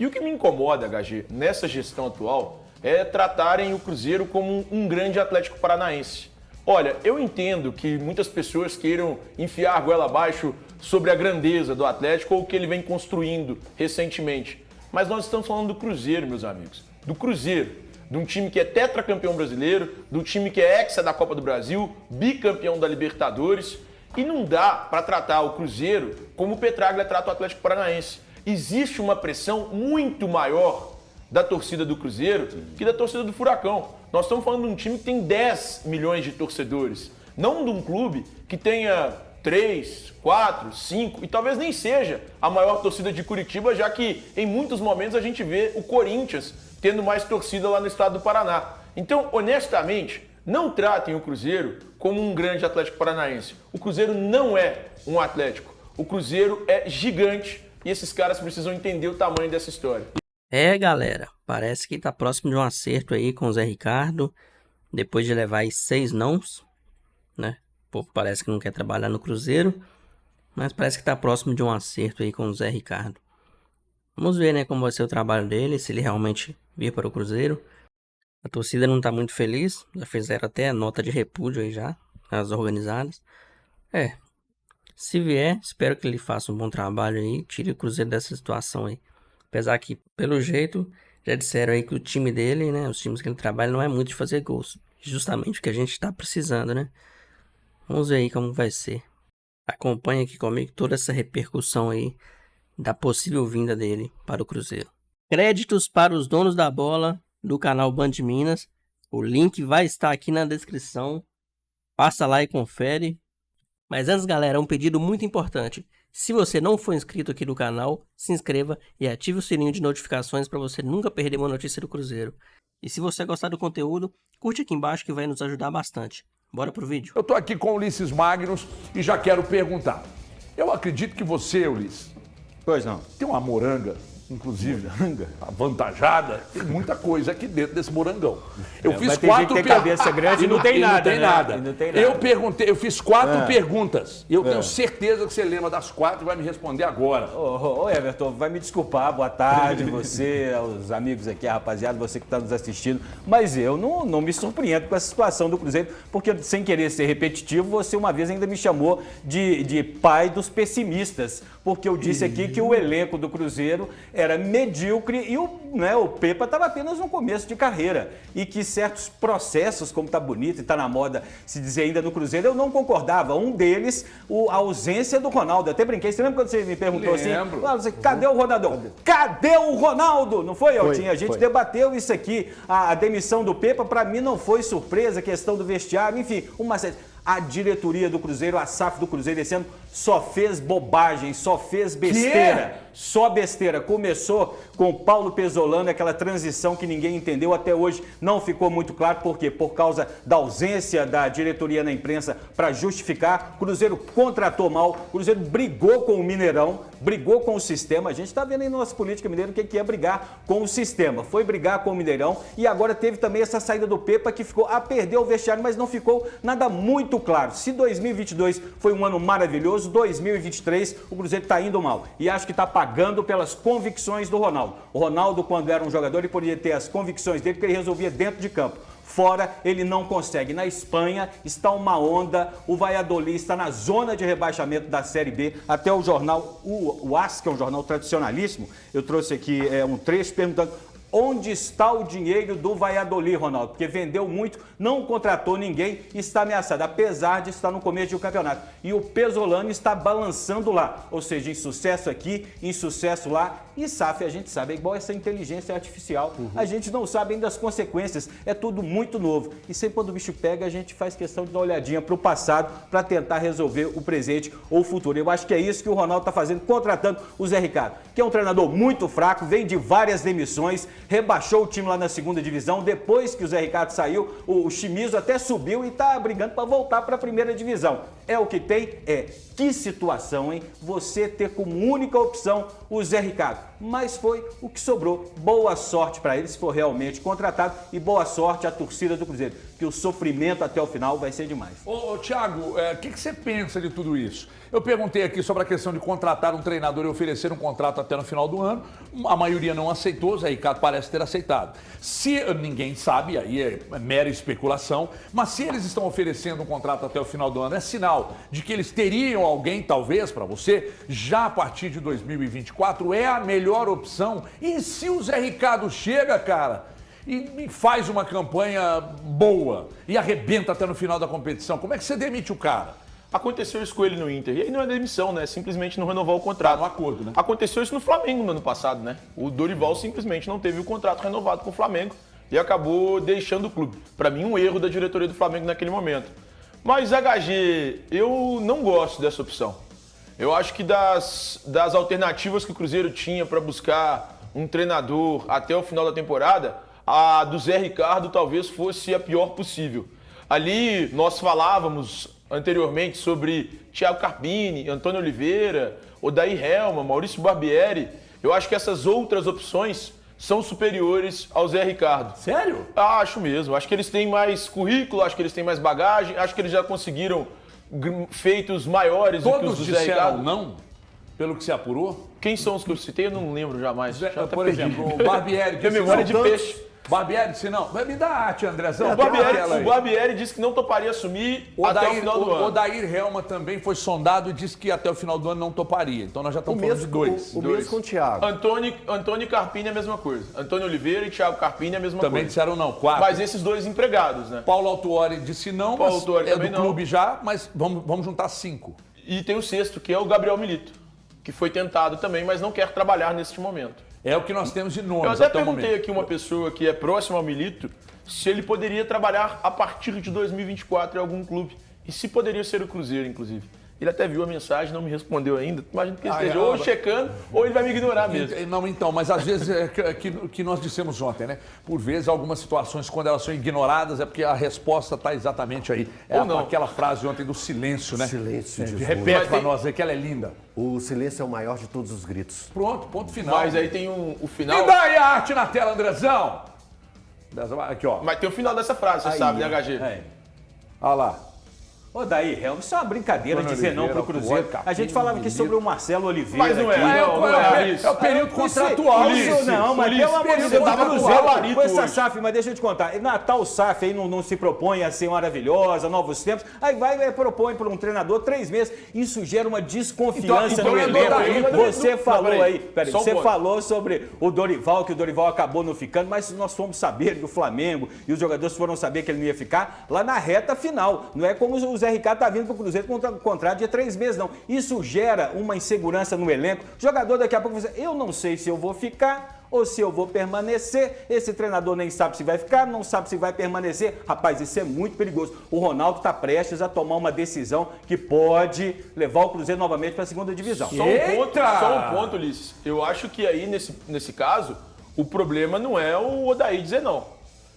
E o que me incomoda, HG, nessa gestão atual, é tratarem o Cruzeiro como um grande Atlético Paranaense. Olha, eu entendo que muitas pessoas queiram enfiar a goela abaixo sobre a grandeza do Atlético ou o que ele vem construindo recentemente. Mas nós estamos falando do Cruzeiro, meus amigos. Do Cruzeiro. De um time que é tetracampeão brasileiro, de um time que é hexa da Copa do Brasil, bicampeão da Libertadores. E não dá para tratar o Cruzeiro como o Petraglia trata o Atlético Paranaense. Existe uma pressão muito maior da torcida do Cruzeiro que da torcida do Furacão. Nós estamos falando de um time que tem 10 milhões de torcedores, não de um clube que tenha 3, 4, 5 e talvez nem seja a maior torcida de Curitiba, já que em muitos momentos a gente vê o Corinthians tendo mais torcida lá no estado do Paraná. Então, honestamente, não tratem o Cruzeiro como um grande Atlético Paranaense. O Cruzeiro não é um Atlético. O Cruzeiro é gigante e esses caras precisam entender o tamanho dessa história. Galera, parece que tá próximo de um acerto aí com o Zé Ricardo, depois de levar aí 6 nãos, né? O povo parece que não quer trabalhar no Cruzeiro, mas parece que tá próximo de um acerto aí com o Zé Ricardo. Vamos ver, né, como vai ser o trabalho dele, se ele realmente vir para o Cruzeiro. A torcida não tá muito feliz, já fizeram até nota de repúdio aí já, as organizadas. Se vier, espero que ele faça um bom trabalho aí, tire o Cruzeiro dessa situação aí. Apesar que, pelo jeito, já disseram aí que o time dele, né, os times que ele trabalha, não é muito de fazer gols. Justamente o que a gente tá precisando, né? Vamos ver aí como vai ser. Acompanhe aqui comigo toda essa repercussão aí da possível vinda dele para o Cruzeiro. Créditos para os donos da bola do canal Band Minas. O link vai estar aqui na descrição. Passa lá e confere. Mas antes, galera, um pedido muito importante. Se você não for inscrito aqui no canal, se inscreva e ative o sininho de notificações para você nunca perder uma notícia do Cruzeiro. E se você gostar do conteúdo, curte aqui embaixo que vai nos ajudar bastante. Bora pro vídeo. Eu tô aqui com o Ulisses Magnus e já quero perguntar. Eu acredito que você, Ulisses, Pois não. tem uma moranga, inclusive, avantajada. Tem muita coisa aqui dentro desse morangão. Eu fiz mas tem gente que tem cabeça grande e não tem nada, tem né? nada. E não tem nada. Eu perguntei, eu fiz 4 perguntas. E eu tenho certeza que você lembra das 4 e vai me responder agora. Ô, Everton, vai me desculpar, boa tarde, você, os amigos aqui, a rapaziada, você que está nos assistindo, mas eu não me surpreendo com essa situação do Cruzeiro, porque sem querer ser repetitivo, você uma vez ainda me chamou de pai dos pessimistas, porque eu disse aqui que o elenco do Cruzeiro era medíocre e o Pepa estava apenas no começo de carreira, e que certos processos, como tá bonito e tá na moda se dizer ainda no Cruzeiro, eu não concordava. Um deles, a ausência do Ronaldo. Eu até brinquei, você lembra quando você me perguntou assim, cadê o Ronaldo? Cadê o Ronaldo? Não foi, Eltinho? A gente debateu isso aqui, a demissão do Pepa, para mim não foi surpresa, a questão do vestiário, enfim, uma série. A diretoria do Cruzeiro, a SAF do Cruzeiro esse ano só fez bobagem, só fez besteira. Só besteira. Começou com o Paulo Pezzolano, aquela transição que ninguém entendeu até hoje, não ficou muito claro por quê? Por causa da ausência da diretoria na imprensa para justificar. O Cruzeiro contratou mal, o Cruzeiro brigou com o Mineirão, brigou com o sistema. A gente está vendo aí na nossa política mineira o que é brigar com o sistema. Foi brigar com o Mineirão e agora teve também essa saída do Pepa que ficou a perder o vestiário, mas não ficou nada muito claro. Se 2022 foi um ano maravilhoso, 2023 o Cruzeiro está indo mal. E acho que está pagando pelas convicções do Ronaldo. O Ronaldo, quando era um jogador, ele poderia ter as convicções dele porque ele resolvia dentro de campo. Fora, ele não consegue. Na Espanha está uma onda, o Valladolid está na zona de rebaixamento da Série B. Até o jornal, o AS, que é um jornal tradicionalíssimo, eu trouxe aqui um trecho perguntando onde está o dinheiro do Valladolid, Ronaldo? Porque vendeu muito, não contratou ninguém e está ameaçado, apesar de estar no começo do campeonato. E o Pezzolano está balançando lá, ou seja, insucesso aqui, insucesso lá. E SAF, a gente sabe, é igual essa inteligência artificial. A gente não sabe ainda as consequências, é tudo muito novo. E sempre quando o bicho pega, a gente faz questão de dar uma olhadinha para o passado para tentar resolver o presente ou o futuro. Eu acho que é isso que o Ronaldo está fazendo, contratando o Zé Ricardo, que é um treinador muito fraco, veio de várias demissões, rebaixou o time lá na segunda divisão. Depois que o Zé Ricardo saiu, o Chimizo até subiu e está brigando para voltar para a primeira divisão. É o que tem? Que situação, hein? Você ter como única opção o Zé Ricardo. Mas foi o que sobrou. Boa sorte para ele, se for realmente contratado, e boa sorte à torcida do Cruzeiro, que o sofrimento até o final vai ser demais. Ô Thiago, o que você pensa de tudo isso? Eu perguntei aqui sobre a questão de contratar um treinador e oferecer um contrato até no final do ano. A maioria não aceitou, o Zé Ricardo parece ter aceitado. Se ninguém sabe, aí é mera especulação, mas se eles estão oferecendo um contrato até o final do ano, é sinal de que eles teriam alguém, talvez, para você, já a partir de 2024, é a melhor opção. E se o Zé Ricardo chega, cara, e faz uma campanha boa e arrebenta até no final da competição, como é que você demite o cara? Aconteceu isso com ele no Inter. E aí não é demissão, né? Simplesmente não renovou o contrato. Tá no acordo, né? Aconteceu isso no Flamengo no ano passado, né? O Dorival simplesmente não teve o contrato renovado com o Flamengo e acabou deixando o clube. Para mim, um erro da diretoria do Flamengo naquele momento. Mas, HG, eu não gosto dessa opção. Eu acho que das alternativas que o Cruzeiro tinha para buscar um treinador até o final da temporada, a do Zé Ricardo talvez fosse a pior possível. Ali nós falávamos anteriormente sobre Thiago Carpini, Antônio Oliveira, Odair Helma, Maurício Barbieri. Eu acho que essas outras opções são superiores ao Zé Ricardo. Sério? Acho mesmo. Acho que eles têm mais currículo, acho que eles têm mais bagagem, acho que eles já conseguiram feitos maiores do que os Todos do Zé disseram Ricardo. não, pelo que se apurou? Quem são os que eu citei? Eu não lembro jamais. Já até Por perdi. exemplo, o Barbieri Tem disse memória não. de peixe. Barbieri disse não. Vai me dar arte, Andrezão. O Barbieri disse que não toparia assumir até o final do ano. O Odair Helma também foi sondado e disse que até o final do ano não toparia. Então nós já estamos falando de dois. O mesmo com o Thiago. Antônio Carpini é a mesma coisa. Antônio Oliveira e Thiago Carpini é a mesma Também coisa. disseram não, 4. Mas esses dois empregados, né? Paulo Autuori disse não, Paulo mas Autuori é do também não. clube já, mas vamos juntar 5. E tem o sexto, que é o Gabriel Milito, que foi tentado também, mas não quer trabalhar neste momento. É o que nós temos de Eu nomes até até o perguntei momento. aqui uma pessoa que é próxima ao Milito se ele poderia trabalhar a partir de 2024 em algum clube. E se poderia ser o Cruzeiro, inclusive. Ele até viu a mensagem, não me respondeu ainda. Imagino que ele esteja ou checando ou ele vai me ignorar mesmo. Não, então, mas às vezes é que nós dissemos ontem, né? Por vezes, algumas situações, quando elas são ignoradas, é porque a resposta está exatamente aí. É Ou não. aquela frase ontem do silêncio, né? Silêncio de Repete Mas para tem- nós aí que ela é linda. O silêncio é o maior de todos os gritos. Pronto, ponto final. Mas aí tem o final. Me dá aí a arte na tela, Andrezão. Aqui, ó. Mas tem o final dessa frase, você sabe, né, HG? Olha lá. Ô, daí, Helma, isso é uma brincadeira Antônio dizer não pro Oliveira, Cruzeiro. Autuori, A gente falava aqui sobre o Marcelo Oliveira. Mas não é, aqui. não é isso. É o período contratual. Isso não, mas pelo amor de Ulisses, Deus, você o tava com Cruzeiro gabarito com essa hoje. SAF, mas deixa eu te contar, Natal SAF aí não se propõe a ser maravilhosa, novos tempos, aí propõe para um treinador 3 meses, isso gera uma desconfiança Então no é elenco. Daí, Você não, falou peraí, aí, peraí, só um você ponto. falou sobre o Dorival, que o Dorival acabou não ficando, mas nós fomos saber do Flamengo e os jogadores foram saber que ele não ia ficar lá na reta final. Não é como o Zé Ricardo tá vindo pro Cruzeiro com um contrato de 3 meses, não. Isso gera uma insegurança no elenco. O jogador daqui a pouco vai dizer, eu não sei se eu vou ficar ou se eu vou permanecer. Esse treinador nem sabe se vai ficar, não sabe se vai permanecer. Rapaz, isso é muito perigoso. O Ronaldo está prestes a tomar uma decisão que pode levar o Cruzeiro novamente para a segunda divisão. Só um ponto, Ulisses. Eu acho que aí, nesse caso, o problema não é o Odair dizer não.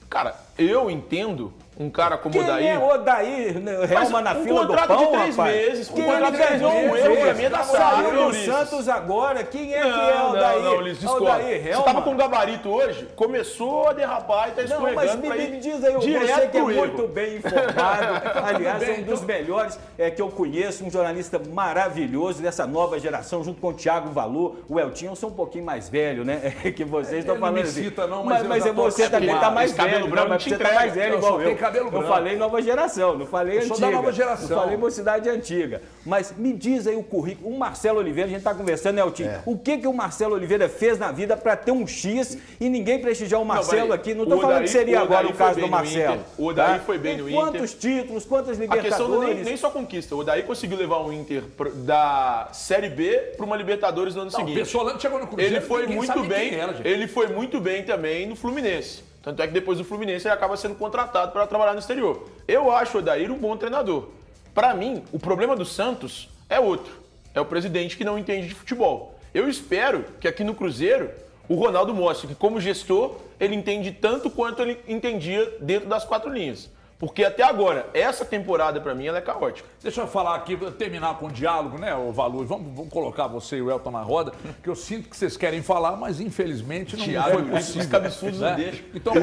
Cara, eu entendo um cara como o Quem Odair... é Odair Helma na fila do pão, contrato de 3 rapaz? meses. Quem Um contrato de 3 ganhou meses. um Erro euro pra mim é da SAF, Saiu do Ulisses. Santos agora. Quem é que é Odair? Não, Ulisses, discorda. Odair Você Helma? tava com gabarito hoje, começou a derrapar e tá Não, escorregando mas pra ir me diz aí, você direto que é pro erro. muito bem informado, aliás, é um então. dos melhores que eu conheço, um jornalista maravilhoso dessa nova geração, junto com o Thiago Valu, o Eltinho, eu sou um pouquinho mais velho, né, que vocês estão Ele falando não me assim. cita, não, mas eu mas já tô você também tá acostumado. mais Esse cabelo velho, branco mas te você tá entrega. mais velho Eu igual só eu. tenho cabelo Eu branco. falei nova geração, não falei Eu antiga. sou da nova geração. Eu falei mocidade antiga. Mas me diz aí o currículo, o Marcelo Oliveira, a gente tá conversando, né, Eltinho? O que o Marcelo Oliveira fez na vida para ter um X e ninguém prestigiar o Marcelo aqui? Não tô o falando Odair- que seria o agora Odair o caso foi do bem no Marcelo. Inter. O Odair tá? foi bem E no quantos Inter. títulos, quantas A questão não é Libertadores? nem só conquista. O Odair conseguiu levar o Inter da Série B para uma Libertadores no ano O seguinte. Pessolano chegou no Cruzeiro. Ele foi ninguém muito sabe bem. quem era, gente. Ele foi muito bem também no Fluminense. Tanto é que depois do Fluminense ele acaba sendo contratado para trabalhar no exterior. Eu acho o Odair um bom treinador. Para mim, o problema do Santos é outro. É o presidente que não entende de futebol. Eu espero que aqui no Cruzeiro o Ronaldo mostre que, como gestor, ele entende tanto quanto ele entendia dentro das 4 linhas. Porque até agora, essa temporada pra mim ela é caótica. Deixa eu falar aqui, terminar com o diálogo, né, ô Valu? Vamos colocar você e o Elton na roda, que eu sinto que vocês querem falar, mas infelizmente não foi possível. Os cabeçudos não né? deixam. Então,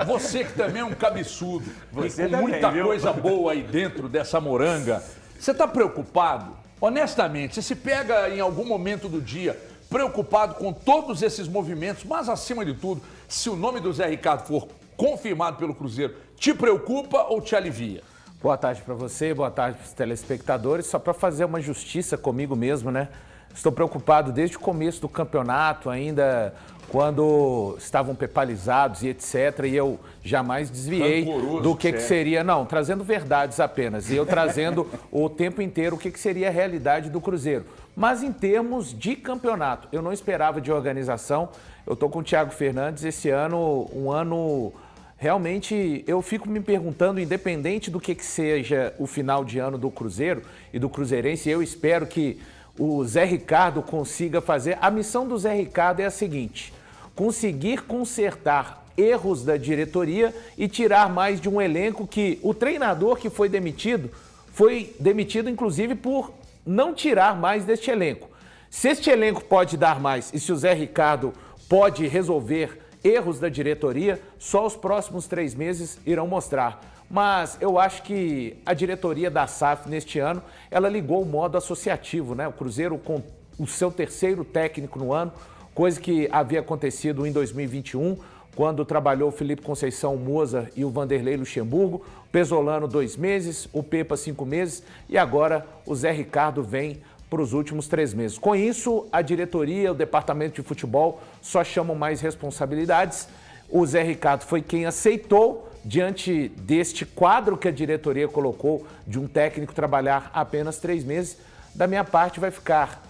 você que também é um cabeçudo, Você e com também, muita viu? coisa boa aí dentro dessa moranga, você tá preocupado? Honestamente, você se pega em algum momento do dia preocupado com todos esses movimentos, mas acima de tudo, se o nome do Zé Ricardo for confirmado pelo Cruzeiro, te preocupa ou te alivia? Boa tarde para você, boa tarde para os telespectadores. Só para fazer uma justiça comigo mesmo, né? Estou preocupado desde o começo do campeonato, ainda quando estavam pepalizados e etc. E eu jamais desviei do que seria, não, trazendo verdades apenas. E eu trazendo o tempo inteiro o que seria a realidade do Cruzeiro. Mas em termos de campeonato, eu não esperava de organização. Eu estou com o Thiago Fernandes esse ano, um ano... Realmente, eu fico me perguntando, independente do que seja o final de ano do Cruzeiro e do Cruzeirense, eu espero que o Zé Ricardo consiga fazer. A missão do Zé Ricardo é a seguinte: conseguir consertar erros da diretoria e tirar mais de um elenco que o treinador que foi demitido inclusive por não tirar mais deste elenco. Se este elenco pode dar mais e se o Zé Ricardo pode resolver erros da diretoria, só os próximos 3 meses irão mostrar. Mas eu acho que a diretoria da SAF neste ano, ela ligou o modo associativo, né? O Cruzeiro com o seu 3º técnico no ano, coisa que havia acontecido em 2021, quando trabalhou o Felipe Conceição Moza e o Vanderlei Luxemburgo, o Pesolano 2 meses, o Pepa 5 meses e agora o Zé Ricardo vem para os últimos 3 meses. Com isso, a diretoria, o departamento de futebol só chamam mais responsabilidades. O Zé Ricardo foi quem aceitou, diante deste quadro que a diretoria colocou, de um técnico trabalhar apenas 3 meses. Da minha parte, vai ficar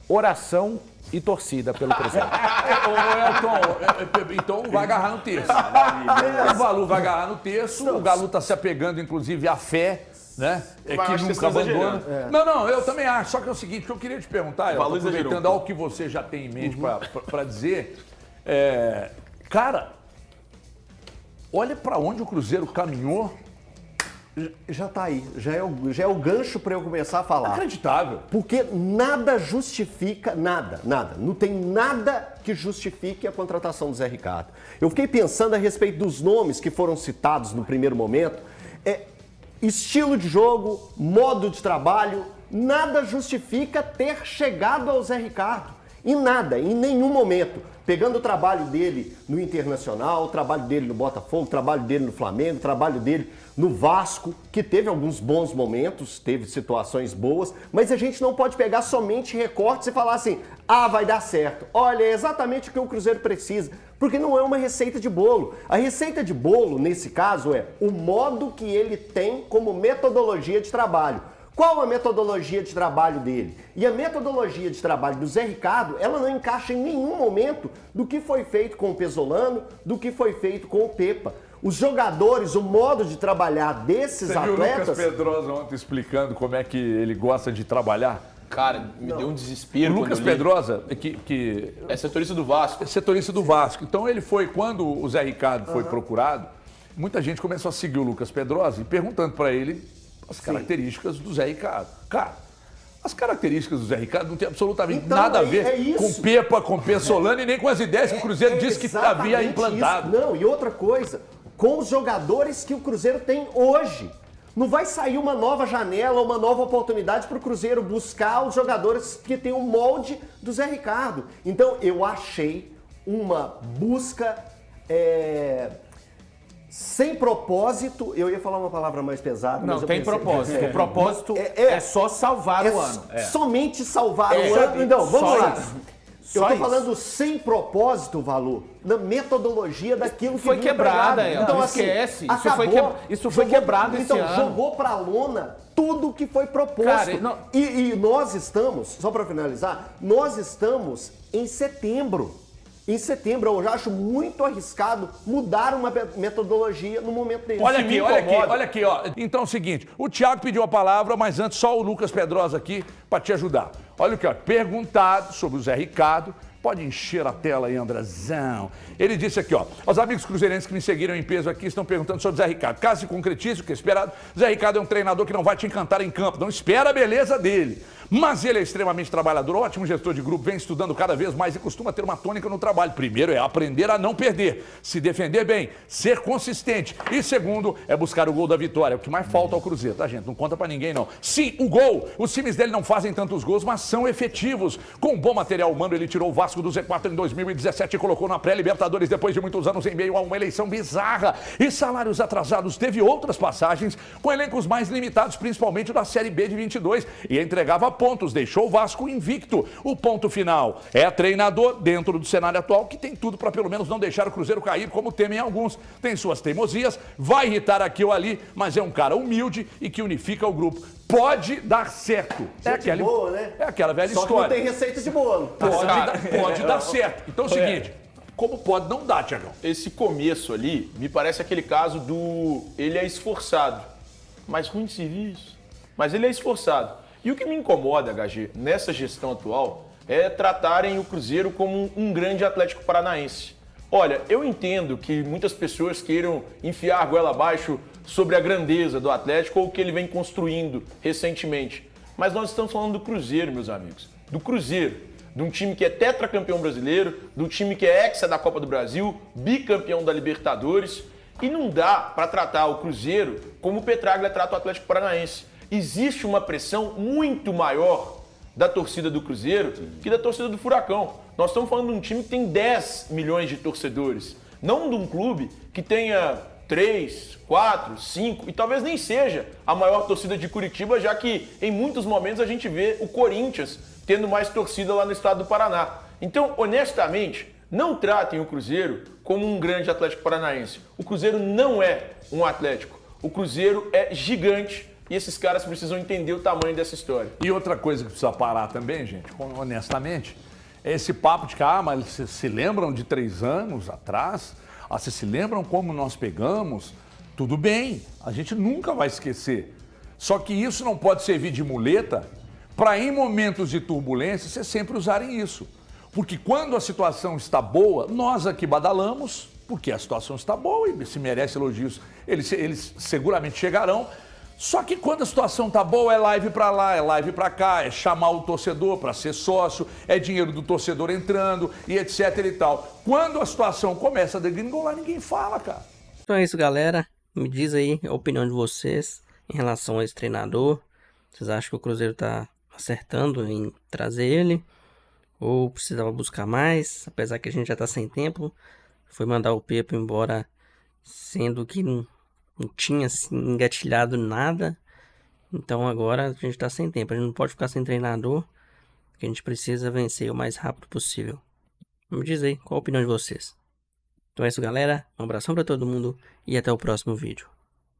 oração e torcida pelo Cruzeiro. Elton, então vai agarrar no texto. O Valu vai agarrar no texto, o Galo está se apegando, inclusive, à fé, né? É que nunca abandona. Não, eu também acho. Só que é o seguinte, que eu queria te perguntar, Elton, aproveitando algo que você já tem em mente para dizer, cara, olha para onde o Cruzeiro caminhou. Já tá aí, já é o gancho para eu começar a falar. Inacreditável. Porque nada justifica, nada. Não tem nada que justifique a contratação do Zé Ricardo. Eu fiquei pensando a respeito dos nomes que foram citados no primeiro momento. Estilo de jogo, modo de trabalho, nada justifica ter chegado ao Zé Ricardo. Em nada, em nenhum momento. Pegando o trabalho dele no Internacional, o trabalho dele no Botafogo, o trabalho dele no Flamengo, o trabalho dele no Vasco, que teve alguns bons momentos, teve situações boas, mas a gente não pode pegar somente recortes e falar assim, vai dar certo. Olha, é exatamente o que o Cruzeiro precisa, porque não é uma receita de bolo. A receita de bolo, nesse caso, é o modo que ele tem como metodologia de trabalho. Qual a metodologia de trabalho dele? E a metodologia de trabalho do Zé Ricardo, ela não encaixa em nenhum momento do que foi feito com o Pesolano, do que foi feito com o Pepa. Os jogadores, o modo de trabalhar desses atletas... Você viu o Lucas Pedrosa ontem explicando como é que ele gosta de trabalhar? Cara, me deu um desespero. O Lucas Pedrosa, que é setorista do Vasco. É setorista do Vasco. Então ele foi, quando o Zé Ricardo foi procurado, muita gente começou a seguir o Lucas Pedrosa e perguntando para ele as características do Zé Ricardo. Cara, as características do Zé Ricardo não tem absolutamente nada a ver com Pepa, com Pesolano e nem com as ideias que o Cruzeiro disse que havia implantado. Não, e outra coisa, com os jogadores que o Cruzeiro tem hoje. Não vai sair uma nova janela, uma nova oportunidade para o Cruzeiro buscar os jogadores que têm o molde do Zé Ricardo. Então, eu achei uma busca sem propósito. Eu ia falar uma palavra mais pesada. Não, mas eu tem pensei, propósito. O propósito é só salvar o ano. Somente salvar o ano. Então, vamos lá. Eu tô falando sem propósito, Valu, na metodologia daquilo que foi quebrada, então, assim, esquece. Acabou, isso foi quebrado esse ano. Então, jogou pra lona tudo que foi proposto. Cara, e nós estamos, só para finalizar, nós estamos em setembro. Em setembro, eu já acho muito arriscado mudar uma metodologia no momento desse. Olha aqui, ó. Então é o seguinte, o Thiago pediu a palavra, mas antes só o Lucas Pedrosa aqui para te ajudar. Olha aqui, ó, perguntado sobre o Zé Ricardo, Pode encher a tela aí, Andrezão. Ele disse aqui, ó. Os amigos cruzeirenses que me seguiram em peso aqui estão perguntando sobre Zé Ricardo. Caso se concretize o que é esperado, Zé Ricardo é um treinador que não vai te encantar em campo. Não espera a beleza dele. Mas ele é extremamente trabalhador, ótimo gestor de grupo, vem estudando cada vez mais e costuma ter uma tônica no trabalho. Primeiro é aprender a não perder, se defender bem, ser consistente. E segundo é buscar o gol da vitória. É o que mais falta ao Cruzeiro, tá, gente? Não conta pra ninguém, não. Sim, o gol. Os times dele não fazem tantos gols, mas são efetivos. Com um bom material humano, ele tirou o Vasco do Z4 em 2017 e colocou na pré-Libertadores depois de muitos anos em meio a uma eleição bizarra. E salários atrasados. Teve outras passagens com elencos mais limitados, principalmente da Série B de 22, e entregava pontos, deixou o Vasco invicto. O ponto final é treinador dentro do cenário atual que tem tudo para pelo menos não deixar o Cruzeiro cair, como temem alguns. Tem suas teimosias, vai irritar aqui ou ali, mas é um cara humilde e que unifica o grupo. Pode dar certo. Boa, né? É aquela velha Só história. Que não tem receita de bolo. Pode dar certo. Então é o seguinte, como pode não dar, Tiagão? Esse começo ali me parece aquele caso do ele é esforçado, mas ruim de serviço. Mas ele é esforçado. E o que me incomoda, HG, nessa gestão atual, é tratarem o Cruzeiro como um grande Atlético Paranaense. Olha, eu entendo que muitas pessoas queiram enfiar a goela abaixo sobre a grandeza do Atlético ou o que ele vem construindo recentemente. Mas nós estamos falando do Cruzeiro, meus amigos. Do Cruzeiro. De um time que é tetracampeão brasileiro, de um time que é hexa da Copa do Brasil, bicampeão da Libertadores. E não dá para tratar o Cruzeiro como o Petraglia trata o Atlético Paranaense. Existe uma pressão muito maior da torcida do Cruzeiro que da torcida do Furacão. Nós estamos falando de um time que tem 10 milhões de torcedores, não de um clube que tenha 3, 4, 5 e talvez nem seja a maior torcida de Curitiba, já que em muitos momentos a gente vê o Corinthians tendo mais torcida lá no estado do Paraná. Então, honestamente, não tratem o Cruzeiro como um grande Atlético Paranaense. O Cruzeiro não é um Atlético. O Cruzeiro é gigante. E esses caras precisam entender o tamanho dessa história. E outra coisa que precisa parar também, gente, honestamente, é esse papo de que, mas vocês se lembram de 3 anos atrás? Vocês se lembram como nós pegamos? Tudo bem, a gente nunca vai esquecer. Só que isso não pode servir de muleta para, em momentos de turbulência, vocês sempre usarem isso. Porque quando a situação está boa, nós aqui badalamos, porque a situação está boa e se merece elogios, eles seguramente chegarão. Só que quando a situação tá boa, é live pra lá, é live pra cá, é chamar o torcedor pra ser sócio, é dinheiro do torcedor entrando e etc e tal. Quando a situação começa a degringolar, ninguém fala, cara. Então é isso, galera. Me diz aí a opinião de vocês em relação a esse treinador. Vocês acham que o Cruzeiro tá acertando em trazer ele? Ou precisava buscar mais? Apesar que a gente já tá sem tempo. Foi mandar o Pepe embora, sendo que não tinha assim, engatilhado nada. Então agora a gente tá sem tempo. A gente não pode ficar sem treinador. Que a gente precisa vencer o mais rápido possível. Me diz aí qual a opinião de vocês. Então é isso, galera. Um abração pra todo mundo e até o próximo vídeo.